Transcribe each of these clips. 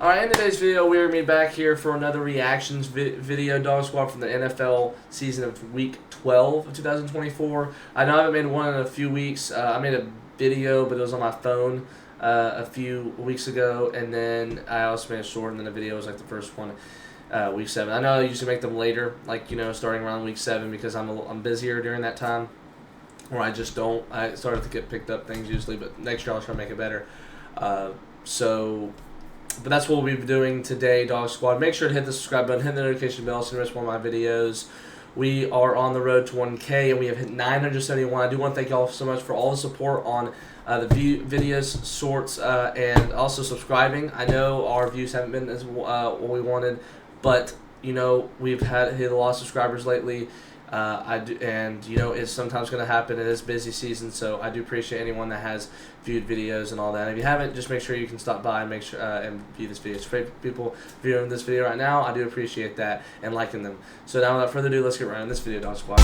Alright, in today's video, we're going to be back here for another reactions video, Dog Squad, from the NFL season of Week 12 of 2024. I know I haven't made one in a few weeks. I made a video, but it was on my phone a few weeks ago, and then I also made a short, and then the video was like the first one, Week 7. I know I usually make them later, like, starting around Week 7, because I'm busier during that time, or I just don't. I started to get picked up things usually, but next year I'll try to make it better. But that's what we'll be doing today, Dog Squad. Make sure to hit the subscribe button, hit the notification bell so you don't miss one of my videos. We are on the road to 1K, and we have hit 971. I do want to thank y'all so much for all the support on the videos, shorts, and also subscribing. I know our views haven't been as what we wanted, but we've hit a lot of subscribers lately. It's sometimes going to happen. It is busy season, so I do appreciate anyone that has viewed videos and all that. If you haven't, just make sure you can stop by and make sure and view this video. For people viewing this video right now, I do appreciate that and liking them. So now, without further ado, let's get right in this video, Dog Squad.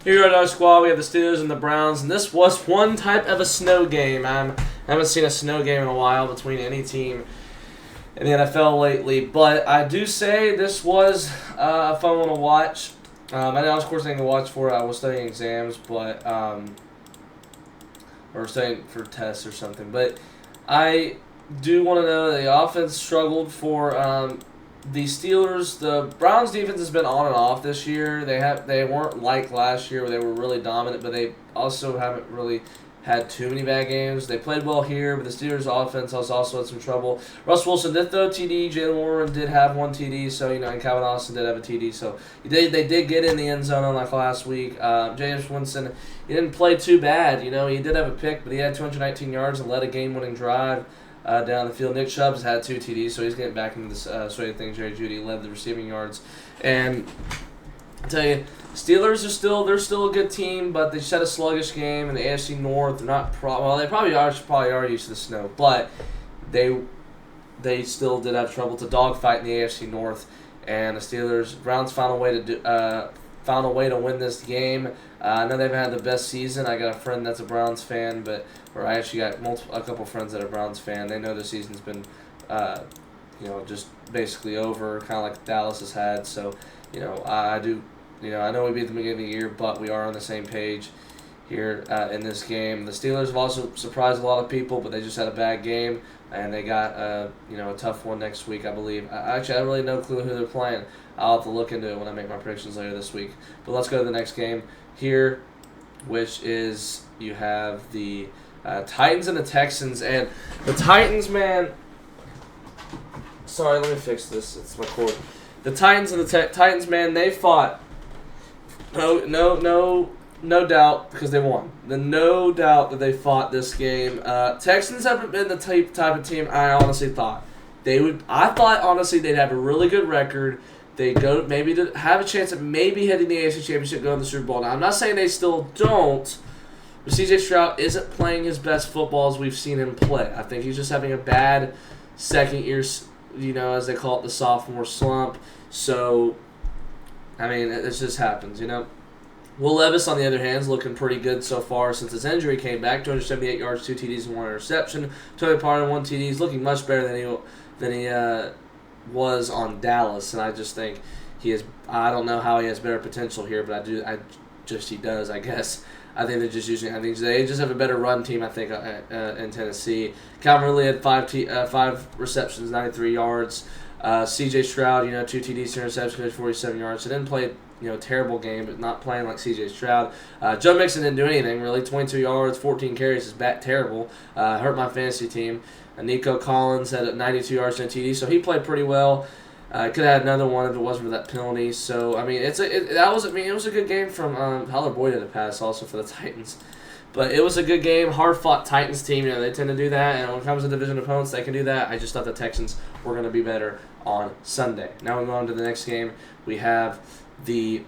Here at our squad, we have the Steelers and the Browns, and this was one type of a snow game. I haven't seen a snow game in a while between any team in the NFL lately, but I do say this was a fun one to watch. I know, of course, I didn't watch for it. I was studying exams, but or studying for tests or something. But I do want to know that the offense struggled for the Steelers. The Browns defense has been on and off this year. They weren't like last year where they were really dominant, but they also haven't really had too many bad games. They played well here, but the Steelers offense has also had some trouble. Russ Wilson did throw a TD. Jalen Warren did have one TD, so and Calvin Austin did have a TD. So they did get in the end zone unlike last week. James Winston, he didn't play too bad. He did have a pick, but he had 219 yards and led a game-winning drive down the field. Nick Chubb's had 2 TDs, so he's getting back into this swing of things. Jerry Jeudy led the receiving yards, and I tell you, Steelers they're still a good team, but they just had a sluggish game in the AFC North. They're not they probably are used to the snow, but they still did have trouble to dogfight in the AFC North, and the Browns found a way to win this game. I know they've had the best season. I got a friend that's a Browns fan, I actually got a couple friends that are Browns fan. They know the season's been, just basically over, kind of like Dallas has had. So, I do, I know we beat them at the beginning of the year, but we are on the same page here in this game. The Steelers have also surprised a lot of people, but they just had a bad game, and they got a tough one next week, I believe. I have really no clue who they're playing. I'll have to look into it when I make my predictions later this week. But let's go to the next game here, which is you have the Titans and the Texans. And the Titans, man. Sorry, let me fix this. It's my cord. The Titans and the Titans, man, they fought. No doubt, because they won. No doubt that they fought this game. Texans haven't been the type of team I honestly thought they would. I thought honestly they'd have a really good record. They go maybe to have a chance at maybe hitting the AFC Championship, going to the Super Bowl. Now I'm not saying they still don't, but C.J. Stroud isn't playing his best football as we've seen him play. I think he's just having a bad second year, as they call it, the sophomore slump. So, it just happens, Will Levis, on the other hand, is looking pretty good so far since his injury came back. 278 yards, 2 TDs, and 1 interception. Tony Pollard, 1 TD. He's looking much better than he was on Dallas, and I just think he is. I don't know how he has better potential here, but he does, I guess. I think they just have a better run team, I think, in Tennessee. Calvin Ridley had 5 receptions, 93 yards. C.J. Stroud, 2 TDs, 2 interceptions, 47 yards. So didn't play terrible game, but not playing like C.J. Stroud. Joe Mixon didn't do anything, really. 22 yards, 14 carries is terrible. Hurt my fantasy team. Nico Collins had 92 yards and a TD, so he played pretty well. Could have had another one if it wasn't for that penalty. So, it was a good game from Tyler Boyd had a pass also for the Titans. But it was a good game, hard-fought Titans team. They tend to do that, and when it comes to division opponents, they can do that. I just thought the Texans were going to be better on Sunday. Now we go on to the next game. We have the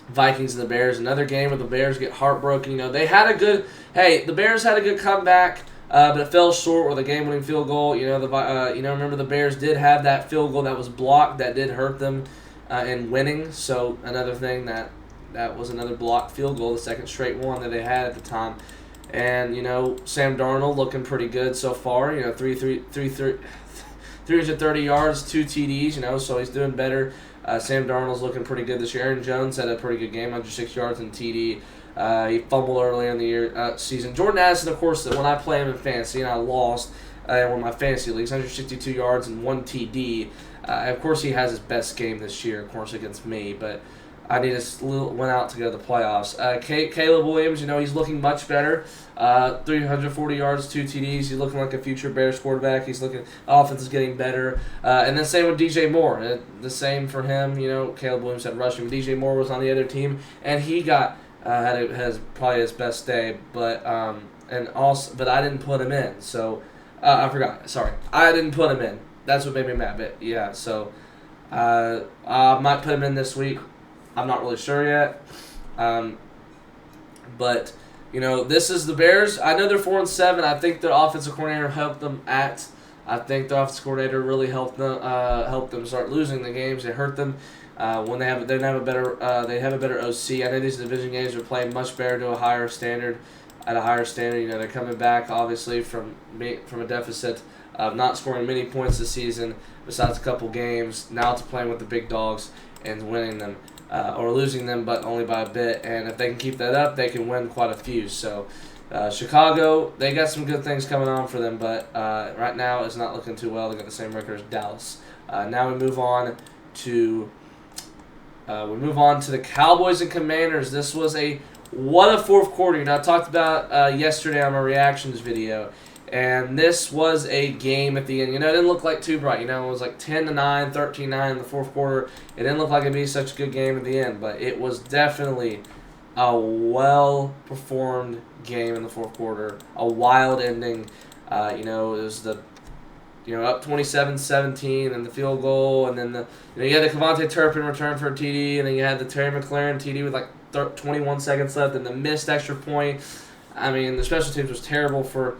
Vikings and the Bears. Another game where the Bears get heartbroken. The Bears had a good comeback. but it fell short with a game-winning field goal. Remember the Bears did have that field goal that was blocked that did hurt them in winning. So another thing that was another blocked field goal, the second straight one that they had at the time. And Sam Darnold looking pretty good so far. 330 yards, 2 TDs. So he's doing better. Sam Darnold's looking pretty good this year. Aaron Jones had a pretty good game, 106 yards and TD. He fumbled earlier in the season. Jordan Addison, of course, when I play him in fantasy, and I lost in one of my fantasy leagues, 162 yards and 1 TD. Of course, he has his best game this year, of course, against me, but I went out to go to the playoffs. Caleb Williams, he's looking much better. 340 yards, 2 TDs. He's looking like a future Bears quarterback. Offense is getting better. And then same with DJ Moore. The same for him. Caleb Williams had rushing. DJ Moore was on the other team, and he has probably his best day. But I didn't put him in. So I forgot. Sorry, I didn't put him in. That's what made me mad. But yeah, so I might put him in this week. I'm not really sure yet. But this is the Bears. I know they're 4-7. I think their offensive coordinator helped them I think the offensive coordinator really helped them start losing the games. They hurt them when they have a better OC. I know these division games are playing much better to a higher standard. At a higher standard, they're coming back obviously from a deficit of not scoring many points this season, besides a couple games. Now to playing with the big dogs and winning them. Or losing them, but only by a bit. And if they can keep that up, they can win quite a few. So, Chicago, they got some good things coming on for them, but right now it's not looking too well. They got the same record as Dallas. Now we move on to the Cowboys and Commanders. This was what a fourth quarter. I talked about yesterday on my reactions video. And this was a game at the end. It didn't look like too bright. It was like 10-9, 13-9 in the fourth quarter. It didn't look like it'd be such a good game at the end, but it was definitely a well-performed game in the fourth quarter. A wild ending. It was up 27-17 and the field goal, and then you had the Kevontae Turpin return for a TD, and then you had the Terry McLaurin TD with like 21 seconds left, and the missed extra point. The special teams was terrible for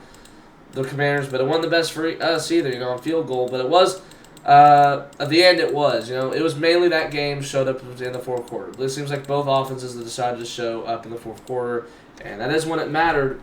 the Commanders, but it wasn't the best for us either, on field goal. But it was, at the end it was, it was mainly that game showed up in the fourth quarter. But it seems like both offenses decided to show up in the fourth quarter, and that is when it mattered.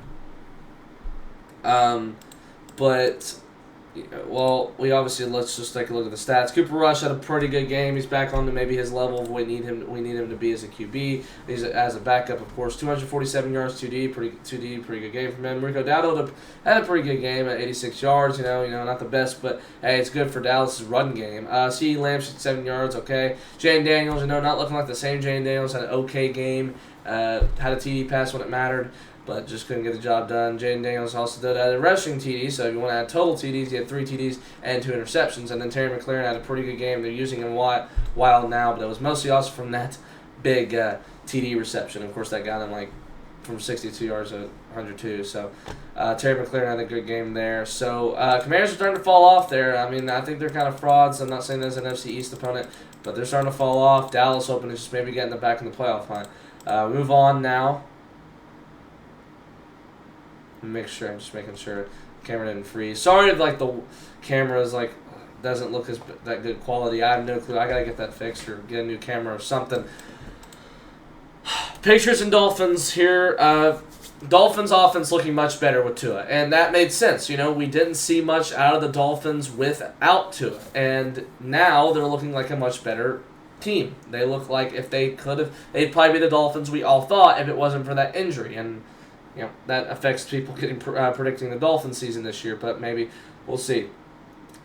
Let's just take a look at the stats. Cooper Rush had a pretty good game. He's back on to maybe his level of what we need him to be as a QB. He's as a backup, of course. 247 yards, 2D, pretty good game from him. Rico Dowdle had a pretty good game at 86 yards. Not the best, but hey, it's good for Dallas' run game. CeeDee Lamb, 7 yards, okay. Jane Daniels, not looking like the same Jane Daniels, had an okay game. Had a TD pass when it mattered, but just couldn't get the job done. Jaden Daniels also did a rushing TD, so if you want to add total TDs, he had 3 TDs and 2 interceptions. And then Terry McLaurin had a pretty good game. They're using him wild now, but it was mostly also from that big TD reception. Of course, that got him from 62 yards to 102. So Terry McLaurin had a good game there. So Commanders are starting to fall off there. I think they're kind of frauds. I'm not saying there's an NFC East opponent, but they're starting to fall off. Dallas hoping to just maybe get in the back in the playoff hunt. Move on now. I'm just making sure the camera didn't freeze. Sorry if the camera's doesn't look that good quality. I have no clue. I gotta get that fixed or get a new camera or something. Patriots and Dolphins here. Dolphins offense looking much better with Tua, and that made sense. We didn't see much out of the Dolphins without Tua, and now they're looking like a much better team. They look like if they could have, they'd probably be the Dolphins we all thought if it wasn't for that injury, and that affects people predicting the Dolphins season this year, but maybe we'll see.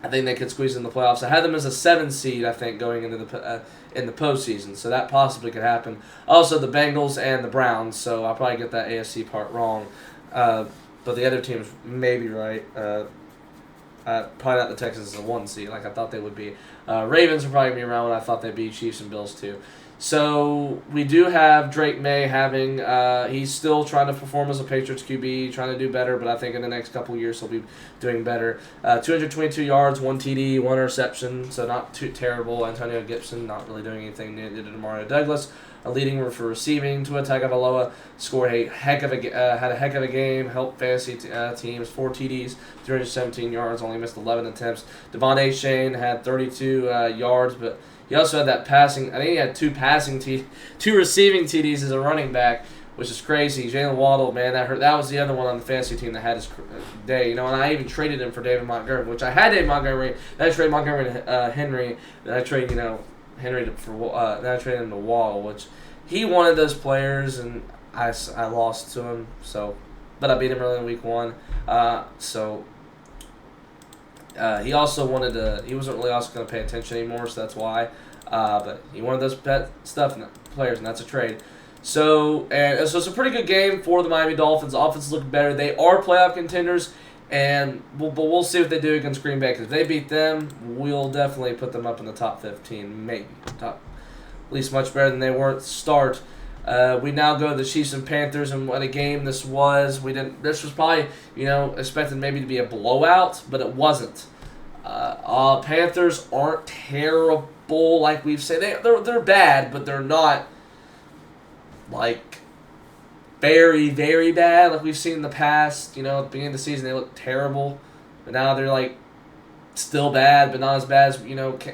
I think they could squeeze in the playoffs. I had them as a 7 seed, I think, going into in the postseason, so that possibly could happen. Also, the Bengals and the Browns, so I'll probably get that AFC part wrong, but the other teams may be right. Probably not the Texans as a 1 seed like I thought they would be. Ravens will probably be around when I thought they'd be. Chiefs and Bills too. So we do have Drake May having. He's still trying to perform as a Patriots QB, trying to do better. But I think in the next couple years he'll be doing better. 222 yards, 1 TD, 1 interception. So not too terrible. Antonio Gibson not really doing anything. Neither did Mario Douglas. A leading for receiving. Tua Tagovailoa scored a had a heck of a game. Helped fantasy teams. 4 TDs, 317 yards. Only missed 11 attempts. Devon A. Shane had 32 yards, but he also had that passing. I think he had 2 receiving TDs as a running back, which is crazy. Jalen Waddle, man, that was the other one on the fantasy team that had his day. And I even traded him for David Montgomery, which I had David Montgomery. Then I traded Montgomery to Henry. Then I traded Henry for then I traded him to Waddle, which he wanted those players, and I lost to him. So, but I beat him early in week 1. He also wanted to. He wasn't really also going to pay attention anymore, so that's why. But he wanted those players, and that's a trade. So it's a pretty good game for the Miami Dolphins. Offense looking better. They are playoff contenders, but we'll see what they do against Green Bay. Because if they beat them, we'll definitely put them up in the top 15, maybe at least much better than they were at the start. We now go to the Chiefs and Panthers, and what a game this was. This was probably expected maybe to be a blowout, but it wasn't. Panthers aren't terrible like we've said. They're bad, but they're not like very, very bad like we've seen in the past. At the beginning of the season they looked terrible, but now they're like still bad, but not as bad as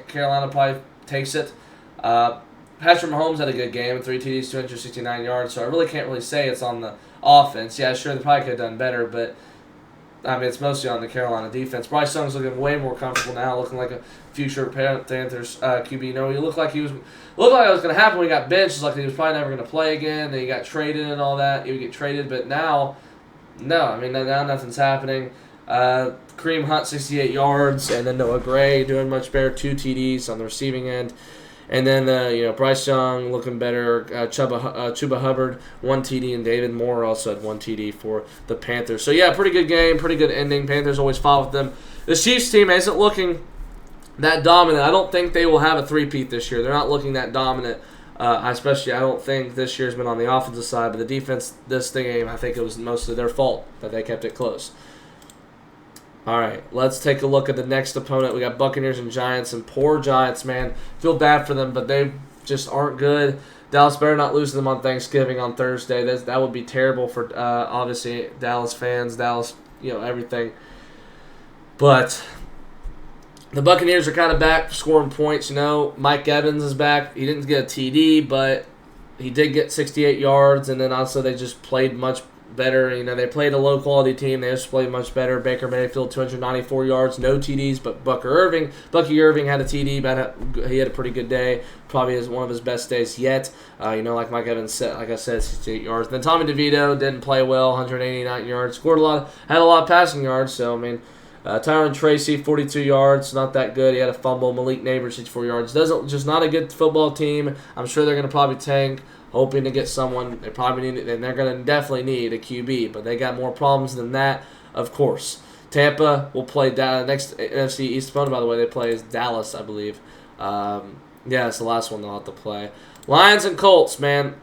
Carolina probably takes it. Patrick Mahomes had a good game, 3 TDs, 269 yards, so I really can't say it's on the offense. Yeah, sure, they probably could have done better, but it's mostly on the Carolina defense. Bryce Young's looking way more comfortable now, looking like a future Panthers QB. He looked like it was going to happen when he got benched. It's like he was probably never going to play again. Then he got traded and all that. He would get traded, but now, no. Now nothing's happening. Kareem Hunt, 68 yards, and then Noah Gray doing much better, 2 TDs on the receiving end. And then, Bryce Young looking better. Chuba Hubbard, 1 TD, and David Moore also had 1 TD for the Panthers. So, yeah, pretty good game, pretty good ending. Panthers always fought with them. The Chiefs team isn't looking that dominant. I don't think they will have a three-peat this year. They're not looking that dominant. I don't think this year's been on the offensive side, but the defense, this game, I think it was mostly their fault that they kept it close. All right, let's take a look at the next opponent. We got Buccaneers and Giants, and poor Giants, man. Feel bad for them, but they just aren't good. Dallas better not lose to them on Thanksgiving on Thursday. That would be terrible for, obviously, Dallas fans, Dallas, everything. But the Buccaneers are kind of back scoring points, Mike Evans is back. He didn't get a TD, but he did get 68 yards, and then also they just played much better. They played a low-quality team. They just played much better. Baker Mayfield, 294 yards, no TDs, but Bucky Irving had a TD, but he had a pretty good day. Probably is one of his best days yet. Like Mike Evans said, like I said, 68 yards. Then Tommy DeVito didn't play well, 189 yards. Had a lot of passing yards, so, Tyron Tracy, 42 yards, not that good. He had a fumble. Malik Neighbors, 64 yards. Just not a good football team. I'm sure they're going to probably tank, hoping to get someone. They probably need, and they're going to definitely need a QB, but they got more problems than that, of course. Tampa will play next NFC East opponent, by the way, they play is Dallas, I believe. It's the last one they'll have to play. Lions and Colts, man.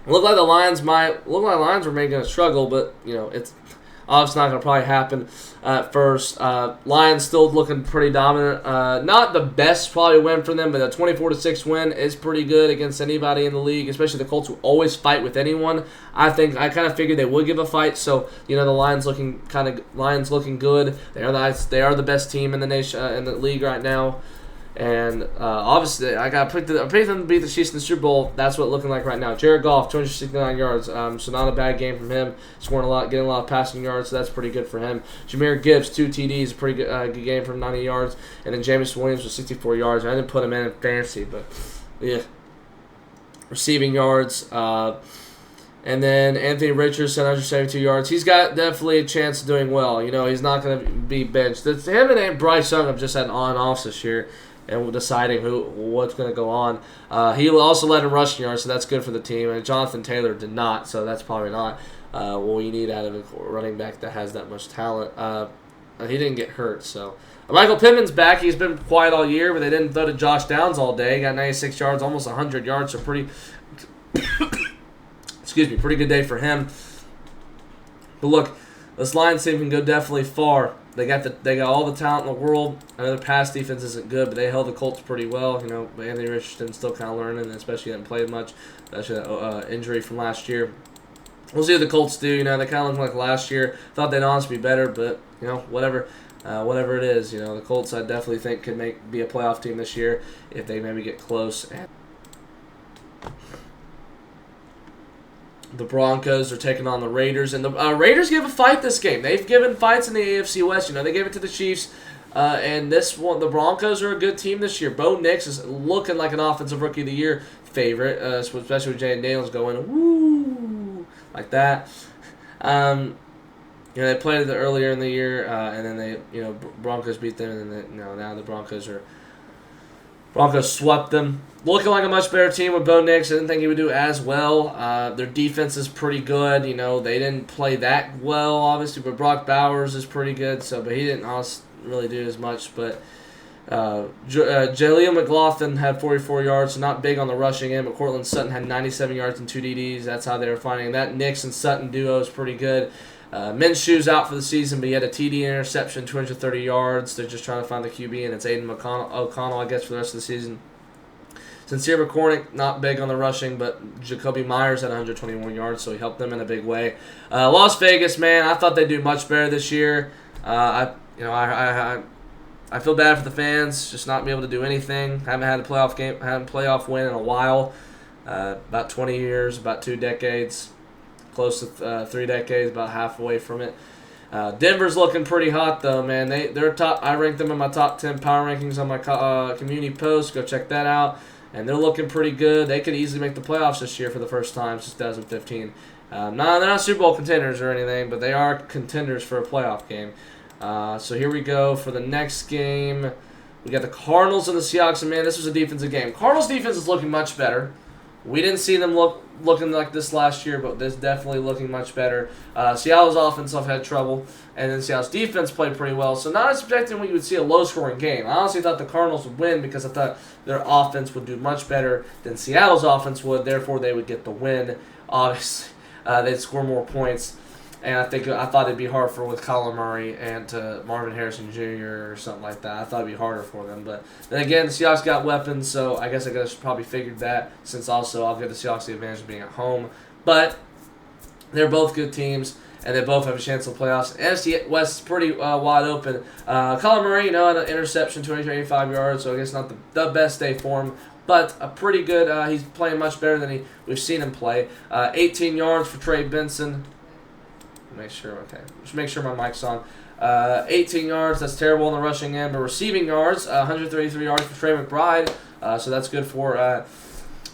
Look like the Lions were maybe going to struggle, but it's obviously not going to probably happen at first. Lions still looking pretty dominant. Not the best probably win for them, but a 24-6 win is pretty good against anybody in the league, especially the Colts who always fight with anyone. I kind of figured they would give a fight. So the Lions looking good. They are the best team in the nation in the league right now. And obviously, I picked them to beat the Chiefs in the Super Bowl. That's what it's looking like right now. Jared Goff, 269 yards. So not a bad game from him. Getting a lot of passing yards, so that's pretty good for him. Jahmyr Gibbs, 2 TDs, a pretty good game from 90 yards. And then Jameis Williams with 64 yards. I didn't put him in fantasy, but yeah. Receiving yards. And then Anthony Richardson, 172 yards. He's got definitely a chance of doing well. He's not going to be benched. Him and Bryce Young have just had on and offs this year, and deciding what's going to go on. He also led in rushing yards, so that's good for the team. And Jonathan Taylor did not, so that's probably not what you need out of a running back that has that much talent. He didn't get hurt, so Michael Pittman's back. He's been quiet all year, but they didn't throw to Josh Downs all day. He got 96 yards, almost 100 yards, so pretty pretty good day for him. But look, this Lions team can go definitely far. They got all the talent in the world. I know their pass defense isn't good, but they held the Colts pretty well. You know, Anthony Richardson still kind of learning, especially hadn't played much. Especially that injury from last year. We'll see what the Colts do. You know, they kind of look like last year. Thought they'd honestly be better, but you know, whatever it is. You know, the Colts I definitely think could be a playoff team this year if they maybe get close. The Broncos are taking on the Raiders, and the Raiders give a fight this game. They've given fights in the AFC West. You know, they gave it to the Chiefs, and this one, the Broncos are a good team this year. Bo Nix is looking like an Offensive Rookie of the Year favorite, especially with Jay Daniels going woo like that. You know, they played it earlier in the year, and then Broncos beat them, and then now the Broncos swept them. Looking like a much better team with Bo Nix. I didn't think he would do as well. Their defense is pretty good. You know, they didn't play that well, obviously, but Brock Bowers is pretty good. But he didn't really do as much. But Jaleel McLaughlin had 44 yards, so not big on the rushing end. But Cortland Sutton had 97 yards and 2 DDs. That's how they were finding that. Nix and Sutton duo is pretty good. Minshew's out for the season, but he had a TD interception, 230 yards. They're just trying to find the QB, and it's Aiden O'Connell, I guess, for the rest of the season. Sincere McCormick, not big on the rushing, but Jacoby Myers had 121 yards, so he helped them in a big way. Las Vegas, man, I thought they'd do much better this year. I feel bad for the fans, just not be able to do anything. Haven't had a playoff win in a while, about 20 years, about 2 decades, close to 3 decades, about half away from it. Denver's looking pretty hot though, man. They're top. I ranked them in my top 10 power rankings on my community post. Go check that out. And they're looking pretty good. They could easily make the playoffs this year for the first time since 2015. They're not Super Bowl contenders or anything, but they are contenders for a playoff game. So here we go for the next game. We got the Cardinals and the Seahawks, and man, this was a defensive game. Cardinals defense is looking much better. We didn't see them looking like this last year, but this definitely looking much better. Seattle's offense had trouble, and then Seattle's defense played pretty well. So not expecting what you would see a low-scoring game. I honestly thought the Cardinals would win because I thought their offense would do much better than Seattle's offense would. Therefore, they would get the win. Obviously, they'd score more points. And I thought it'd be hard with Kyler Murray and Marvin Harrison Jr. or something like that. I thought it'd be harder for them. But then again, the Seahawks got weapons, so I guess probably figured that, since also I'll give the Seahawks the advantage of being at home. But they're both good teams, and they both have a chance of the playoffs. NFC West is pretty wide open. Kyler Murray, had an interception, 285 yards, so I guess not the best day for him. But a pretty good, he's playing much better than we've seen him play. 18 yards for Trey Benson. Just make sure my mic's on. 18 yards, that's terrible on the rushing end, but receiving yards, 133 yards for Trey McBride, so that's good for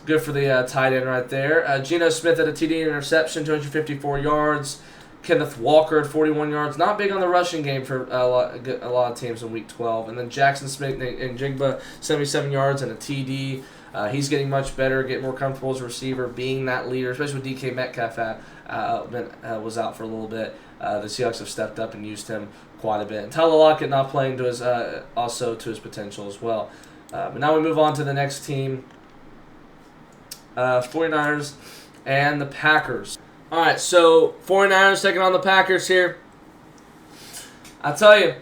the tight end right there. Geno Smith had a TD interception, 254 yards. Kenneth Walker at 41 yards. Not big on the rushing game for a lot of teams in Week 12. And then Jackson Smith and Jigba, 77 yards and a TD. He's getting much better, getting more comfortable as a receiver, being that leader, especially with DK Metcalf was out for a little bit. The Seahawks have stepped up and used him quite a bit. And Tyler Lockett not playing to his potential as well. But now we move on to the next team, 49ers and the Packers. All right, so 49ers taking on the Packers here. I tell you,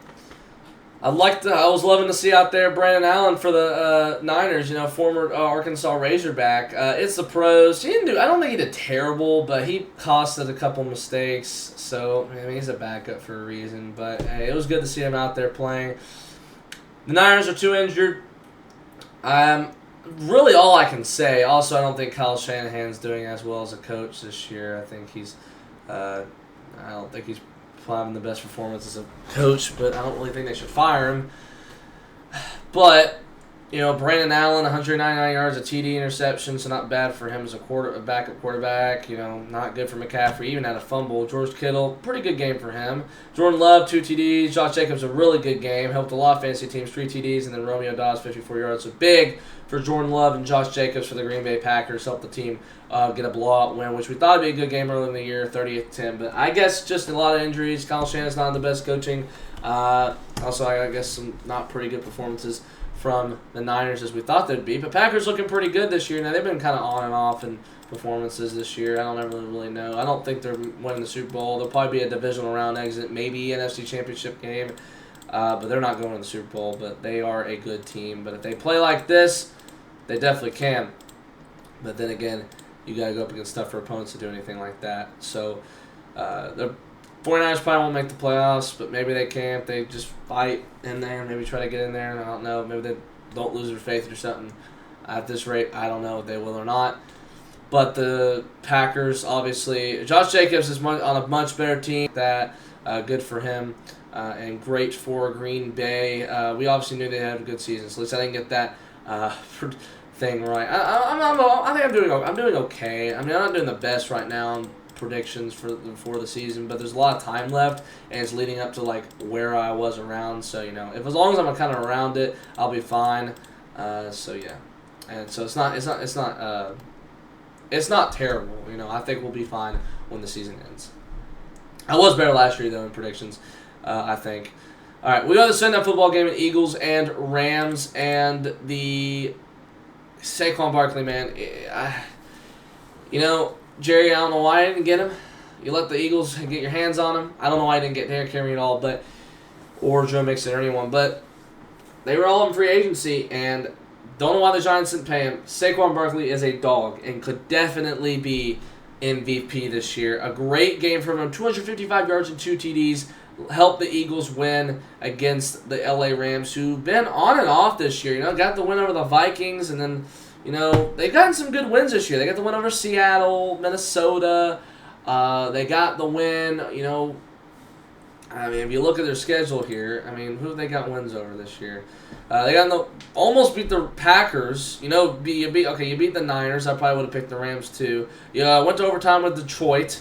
I was loving to see out there Brandon Allen for the Niners, former Arkansas Razorback. It's the pros. I don't think he did terrible, but he costed a couple mistakes. So, he's a backup for a reason. But hey, it was good to see him out there playing. The Niners are 2 injured. Really all I can say. Also, I don't think Kyle Shanahan's doing as well as a coach this year. I think I don't think he's having the best performance as a coach, but I don't really think they should fire him. But, Brandon Allen, 199 yards, a TD interception, so not bad for him as a backup quarterback. Not good for McCaffrey, even had a fumble. George Kittle, pretty good game for him. Jordan Love, 2 TDs. Josh Jacobs, a really good game. Helped a lot of fantasy teams, 3 TDs, and then Romeo Dobbs, 54 yards. So big for Jordan Love and Josh Jacobs for the Green Bay Packers. Helped the team get a blowout win, which we thought would be a good game early in the year, 30-10. But I guess just a lot of injuries. Kyle Shanahan's not in the best coaching Also, I guess some not pretty good performances from the Niners as we thought they'd be. But Packers looking pretty good this year. Now, they've been kind of on and off in performances this year. I don't ever really know. I don't think they're winning the Super Bowl. They'll probably be a divisional round exit, maybe NFC Championship game. But they're not going to the Super Bowl. But they are a good team. But if they play like this, they definitely can. But then again, you got to go up against tougher opponents to do anything like that. So the 49ers probably won't make the playoffs, but maybe they can if they just fight in there, maybe try to get in there. I don't know. Maybe they don't lose their faith or something. At this rate, I don't know if they will or not. But the Packers, obviously, Josh Jacobs is on a much better team. Good for him, and great for Green Bay. We obviously knew they had a good season, so at least I didn't get that thing right. I think I'm doing okay. I mean, I'm not doing the best right now in predictions for the season, but there's a lot of time left, and it's leading up to like where I was around. So as long as I'm kind of around it, I'll be fine. So yeah, and so it's not terrible. I think we'll be fine when the season ends. I was better last year though in predictions. I think. All right, we got the Sunday Night Football game in Eagles and Rams, and the Saquon Barkley, man. Jerry, I don't know why I didn't get him. You let the Eagles get your hands on him. I don't know why I didn't get Derrick Henry at all, or Joe Mixon or anyone, but they were all in free agency, and don't know why the Giants didn't pay him. Saquon Barkley is a dog and could definitely be MVP this year. A great game from him, 255 yards and 2 TDs. Helped the Eagles win against the LA Rams, who've been on and off this year. Got the win over the Vikings, and then, they've gotten some good wins this year. They got the win over Seattle, Minnesota. They got the win, if you look at their schedule here, who have they got wins over this year? They almost beat the Packers. You beat the Niners. I probably would have picked the Rams too. Went to overtime with Detroit.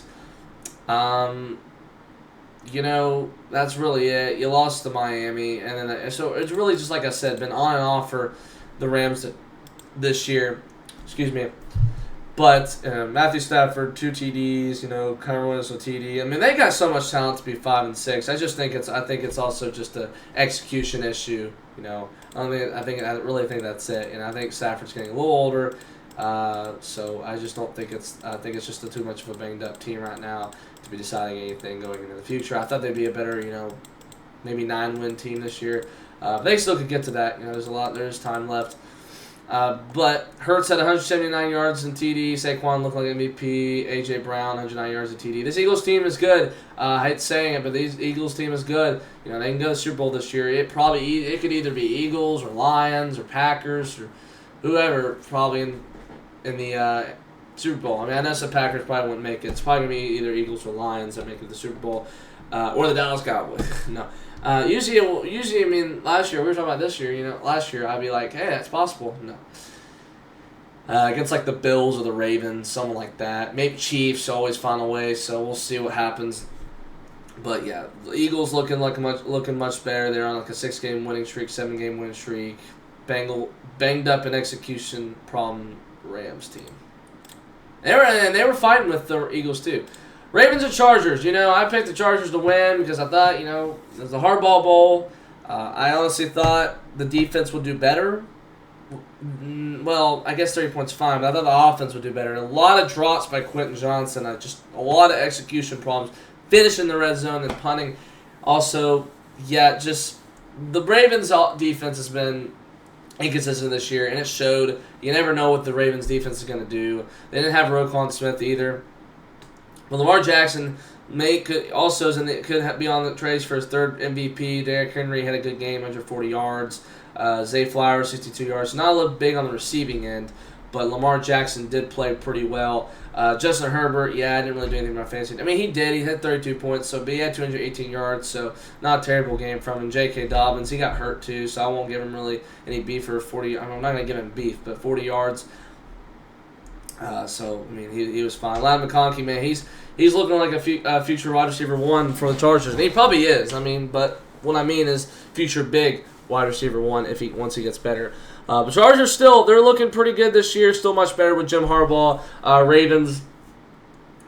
That's really it. You lost to Miami, and then so it's really just like I said, been on and off for the Rams this year. Excuse me. But Matthew Stafford, 2 TDs. Kyren Williams with TD. They got so much talent to be 5-6. I think it's also just an execution issue. I really think that's it. And I think Stafford's getting a little older. So I just don't think I think it's just too much of a banged up team right now to be deciding anything going into the future. I thought they'd be a better, maybe 9-win team this year. But they still could get to that. There's time left. But Hurts had 179 yards in TD. Saquon looked like MVP. A.J. Brown, 109 yards in TD. This Eagles team is good. I hate saying it, but this Eagles team is good. They can go to the Super Bowl this year. It could either be Eagles or Lions or Packers or whoever probably in the Super Bowl. I know some Packers probably wouldn't make it. It's probably going to be either Eagles or Lions that make it to the Super Bowl, or the Dallas Cowboys. No. Usually, last year, we were talking about this year, last year I'd be like, hey, that's possible. No. Against like the Bills or the Ravens, someone like that. Maybe Chiefs always find a way, so we'll see what happens. But yeah, the Eagles looking much better. They're on like a 6-game winning streak, 7-game winning streak. Banged up in execution problem Rams team. They were fighting with the Eagles too. Ravens and Chargers. I picked the Chargers to win because I thought, it was the Hardball Bowl. I honestly thought the defense would do better. Well, I guess 30 points fine, but I thought the offense would do better. And a lot of drops by Quentin Johnson. Just a lot of execution problems. Finishing the red zone and punting. Also, just the Ravens defense has been inconsistent this year, and it showed. You never know what the Ravens defense is going to do. They didn't have Roquan Smith either. But Lamar Jackson could be on the trades for his 3rd MVP. Derrick Henry had a good game, 140 yards. Zay Flowers, 62 yards. Not a little big on the receiving end, but Lamar Jackson did play pretty well. Justin Herbert, I didn't really do anything with my fantasy. He did. He had 32 points, but he had 218 yards, so not a terrible game from him. J.K. Dobbins, he got hurt too, so I won't give him really any beef for 40. I'm not going to give him beef, but 40 yards. He was fine. Ladd McConkey, man, he's looking like a future wide receiver 1 for the Chargers, and he probably is. But what I mean is future big wide receiver 1 once he gets better. But Chargers they're looking pretty good this year. Still much better with Jim Harbaugh. Ravens,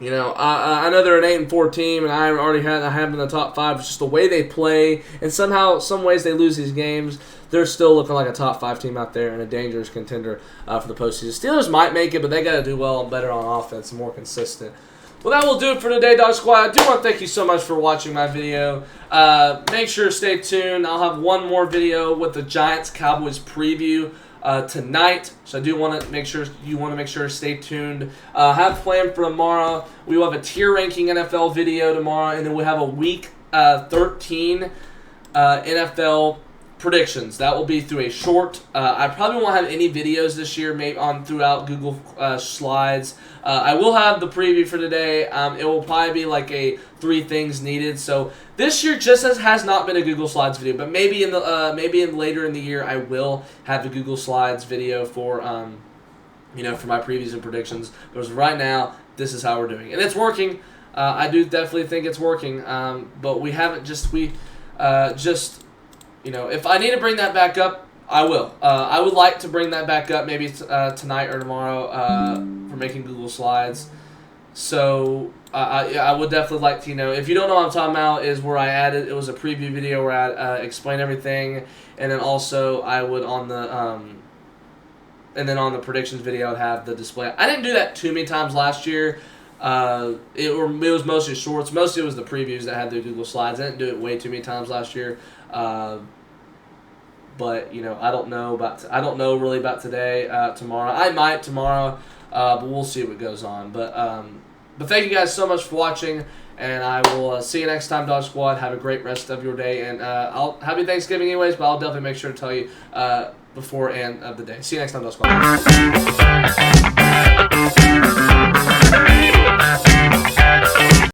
You know, I know they're an 8-4 team, and I have them in the top 5. It's just the way they play, and somehow, some ways they lose these games. They're still looking like a top 5 team out there and a dangerous contender for the postseason. Steelers might make it, but they got to do well and better on offense and more consistent. Well, that will do it for today, Dog Squad. I do want to thank you so much for watching my video. Make sure to stay tuned. I'll have one more video with the Giants-Cowboys preview tonight, so I do want to make sure to stay tuned. Have planned for tomorrow. We will have a tier ranking NFL video tomorrow, and then we'll have a Week 13 NFL predictions. That will be through a short. I probably won't have any videos this year, maybe throughout Google Slides. I will have the preview for today. It will probably be like a 3 things needed. So this year just has not been a Google Slides video, but maybe later in the year I will have the Google Slides video for for my previews and predictions. Because right now this is how we're doing, and it's working. I do definitely think it's working. But we haven't if I need to bring that back up, I will. I would like to bring that back up maybe tonight or tomorrow for making Google Slides. So I would definitely like to, if you don't know what I'm talking about, is where it was a preview video where I explain everything, and then also I would on the predictions video I'd have the display. I didn't do that too many times last year. It was mostly shorts. Mostly it was the previews that had the Google Slides. I didn't do it way too many times last year. But I don't know really about today, tomorrow. I might tomorrow, but we'll see what goes on. But thank you guys so much for watching, and I will see you next time, Dog Squad. Have a great rest of your day, and happy Thanksgiving anyways. But I'll definitely make sure to tell you before and of the day. See you next time, Dog Squad.